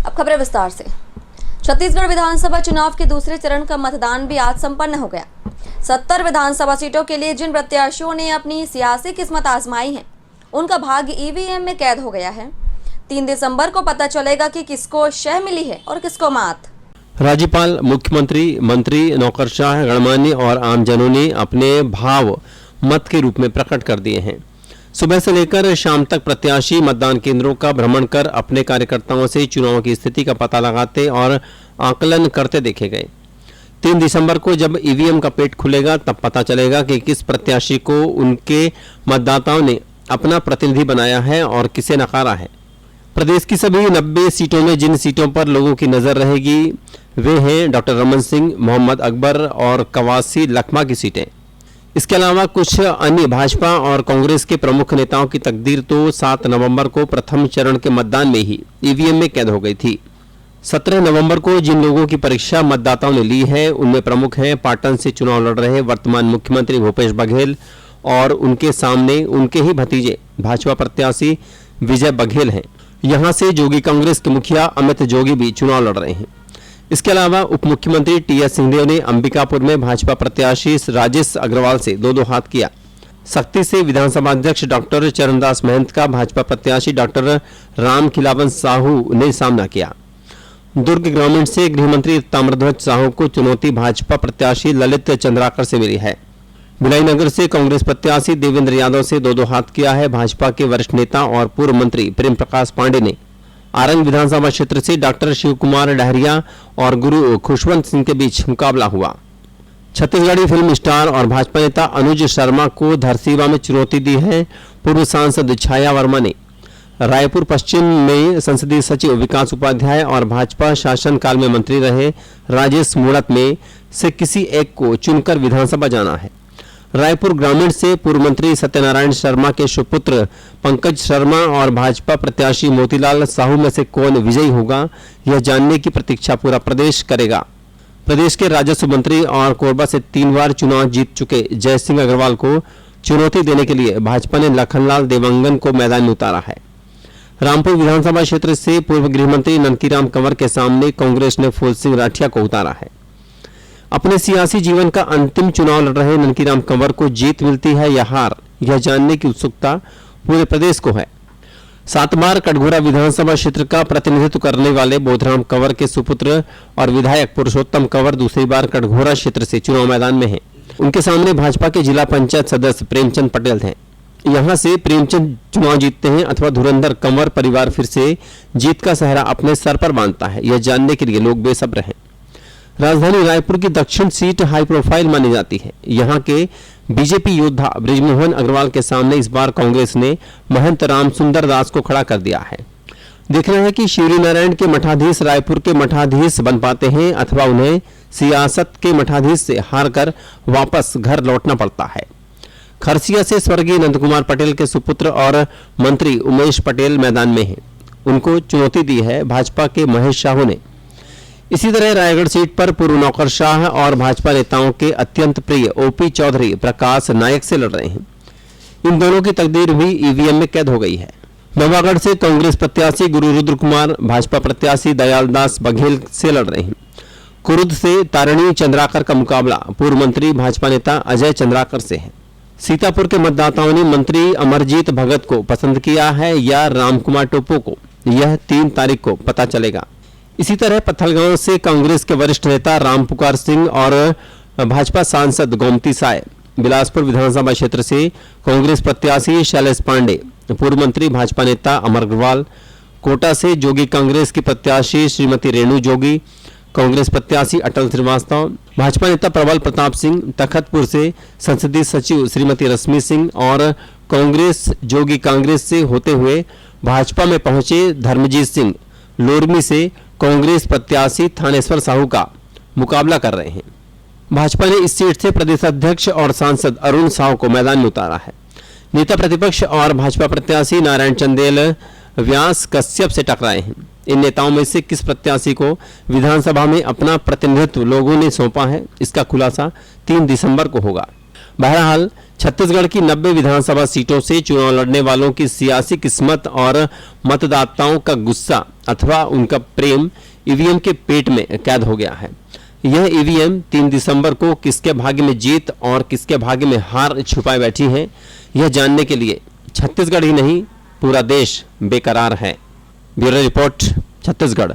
अब खबरें विस्तार से। छत्तीसगढ़ विधानसभा चुनाव के दूसरे चरण का मतदान भी आज संपन्न हो गया। 70 विधानसभा सीटों के लिए जिन प्रत्याशियों ने अपनी सियासी किस्मत आजमाई है, उनका भाग्य ईवीएम में कैद हो गया है। 3 दिसंबर को पता चलेगा कि किसको शह मिली है और किसको मात। राज्यपाल, मुख्यमंत्री, मंत्री, नौकरशाह, गणमान्य और आमजनों ने अपने भाव मत के रूप में प्रकट कर दिए हैं। सुबह से लेकर शाम तक प्रत्याशी मतदान केंद्रों का भ्रमण कर अपने कार्यकर्ताओं से चुनाव की स्थिति का पता लगाते और आकलन करते देखे गए। 3 दिसंबर को जब ईवीएम का पेट खुलेगा तब पता चलेगा कि किस प्रत्याशी को उनके मतदाताओं ने अपना प्रतिनिधि बनाया है और किसे नकारा है। प्रदेश की सभी 90 सीटों में जिन सीटों पर लोगों की नजर रहेगी वे हैं डॉक्टर रमन सिंह, मोहम्मद अकबर और कवासी लखमा की सीटें। इसके अलावा कुछ अन्य भाजपा और कांग्रेस के प्रमुख नेताओं की तकदीर तो 7 नवंबर को प्रथम चरण के मतदान में ही ईवीएम में कैद हो गई थी। 17 नवंबर को जिन लोगों की परीक्षा मतदाताओं ने ली है उनमें प्रमुख हैं पाटन से चुनाव लड़ रहे वर्तमान मुख्यमंत्री भूपेश बघेल और उनके सामने उनके ही भतीजे भाजपा प्रत्याशी विजय बघेल हैं। यहां से जोगी कांग्रेस के मुखिया अमित जोगी भी चुनाव लड़ रहे हैं। इसके अलावा उप मुख्यमंत्री टीएस सिंहदेव ने अंबिकापुर में भाजपा प्रत्याशी राजेश अग्रवाल से दो हाथ किया। सक्ती से विधानसभा अध्यक्ष डॉक्टर चरणदास महंत का भाजपा प्रत्याशी डॉक्टर राम खिलावन साहू ने सामना किया। दुर्ग ग्रामीण से गृहमंत्री ताम्रध्वज साहू को चुनौती भाजपा प्रत्याशी ललित चंद्राकर से मिली है। बिलाईनगर से कांग्रेस प्रत्याशी देवेंद्र यादव से दो हाथ किया है। भाजपा के वरिष्ठ नेता और पूर्व मंत्री प्रेम प्रकाश पांडे ने आरंग विधानसभा क्षेत्र से डॉक्टर शिव कुमार डहरिया और गुरु खुशवंत सिंह के बीच मुकाबला हुआ। छत्तीसगढ़ी फिल्म स्टार और भाजपा नेता अनुज शर्मा को धरसीवा में चुनौती दी है। पूर्व सांसद छाया वर्मा ने रायपुर पश्चिम में संसदीय सचिव विकास उपाध्याय और भाजपा शासनकाल में मंत्री रहे राजेश मूणत में से किसी एक को चुनकर विधानसभा जाना है। रायपुर ग्रामीण से पूर्व मंत्री सत्यनारायण शर्मा के सुपुत्र पंकज शर्मा और भाजपा प्रत्याशी मोतीलाल साहू में से कौन विजयी होगा, यह जानने की प्रतीक्षा पूरा प्रदेश करेगा। प्रदेश के राजस्व मंत्री और कोरबा से 3 बार चुनाव जीत चुके जय सिंह अग्रवाल को चुनौती देने के लिए भाजपा ने लखनलाल देवांगन को मैदान में उतारा है। रामपुर विधानसभा क्षेत्र से पूर्व गृहमंत्री ननकीराम कंवर के सामने कांग्रेस ने फूल सिंह राठिया को उतारा है। अपने सियासी जीवन का अंतिम चुनाव लड़ रहे ननकीराम कंवर को जीत मिलती है या हार, यह जानने की उत्सुकता पूरे प्रदेश को है। 7 बार कटघोरा विधानसभा क्षेत्र का प्रतिनिधित्व करने वाले बोधराम कंवर के सुपुत्र और विधायक पुरुषोत्तम कंवर दूसरी बार कटघोरा क्षेत्र से चुनाव मैदान में हैं। उनके सामने भाजपा के जिला पंचायत सदस्य प्रेमचंद पटेल हैं। यहां से प्रेमचंद चुनाव जीतते हैं अथवा धुरंधर कंवर परिवार फिर से जीत का सहरा अपने सर पर बांधता है, यह जानने के लिए लोग बेसब्र हैं। राजधानी रायपुर की दक्षिण सीट हाई प्रोफाइल मानी जाती है। यहां के बीजेपी योद्धा बृजमोहन अग्रवाल के सामने इस बार कांग्रेस ने महंत राम सुंदर दास को खड़ा कर दिया है। देखना है कि शिवरी नारायण के मठाधीश रायपुर के मठाधीश बन पाते हैं अथवा उन्हें सियासत के मठाधीश से हारकर वापस घर लौटना पड़ता है। खरसिया से स्वर्गीय नंदकुमार पटेल के सुपुत्र और मंत्री उमेश पटेल मैदान में हैं। उनको चुनौती दी है भाजपा के महेश साहू ने। इसी तरह रायगढ़ सीट पर पूर्व नौकरशाह और भाजपा नेताओं के अत्यंत प्रिय ओपी चौधरी प्रकाश नायक से लड़ रहे हैं। इन दोनों की तकदीर भी ईवीएम में कैद हो गई है। नवागढ़ से कांग्रेस प्रत्याशी गुरु रुद्र कुमार भाजपा प्रत्याशी दयालदास बघेल से लड़ रहे हैं। कुरुद से तारिणी चंद्राकर का मुकाबला पूर्व मंत्री भाजपा नेता अजय चंद्राकर से है। सीतापुर के मतदाताओं ने मंत्री अमरजीत भगत को पसंद किया है या रामकुमार टोपो को, यह 3 तारीख को पता चलेगा। इसी तरह पत्थलगांव से कांग्रेस के वरिष्ठ नेता रामपुकार सिंह और भाजपा सांसद गोमती साय, बिलासपुर विधानसभा क्षेत्र से कांग्रेस प्रत्याशी शैलेश पांडे, पूर्व मंत्री भाजपा नेता अमर अग्रवाल, कोटा से जोगी कांग्रेस की प्रत्याशी श्रीमती रेणु जोगी, कांग्रेस प्रत्याशी अटल श्रीवास्तव, भाजपा नेता प्रबल प्रताप सिंह, तखतपुर से संसदीय सचिव श्रीमती रश्मि सिंह और कांग्रेस जोगी कांग्रेस से होते हुए भाजपा में पहुंचे धर्मजीत सिंह लोरमी से कांग्रेस प्रत्याशी थानेश्वर साहू का मुकाबला कर रहे हैं। भाजपा ने इस सीट से प्रदेश अध्यक्ष और सांसद अरुण साहू को मैदान में उतारा है। नेता प्रतिपक्ष और भाजपा प्रत्याशी नारायण चंदेल व्यास कश्यप से टकराए हैं। इन नेताओं में से किस प्रत्याशी को विधानसभा में अपना प्रतिनिधित्व लोगों ने सौंपा है, इसका खुलासा 3 दिसंबर को होगा। बहरहाल छत्तीसगढ़ की 90 विधानसभा सीटों से चुनाव लड़ने वालों की सियासी किस्मत और मतदाताओं का गुस्सा अथवा उनका प्रेम ईवीएम के पेट में कैद हो गया है। यह ईवीएम 3 दिसंबर को किसके भाग्य में जीत और किसके भाग्य में हार छुपाए बैठी है, यह जानने के लिए छत्तीसगढ़ ही नहीं पूरा देश बेकरार है। Bureau report, Chhattisgarh.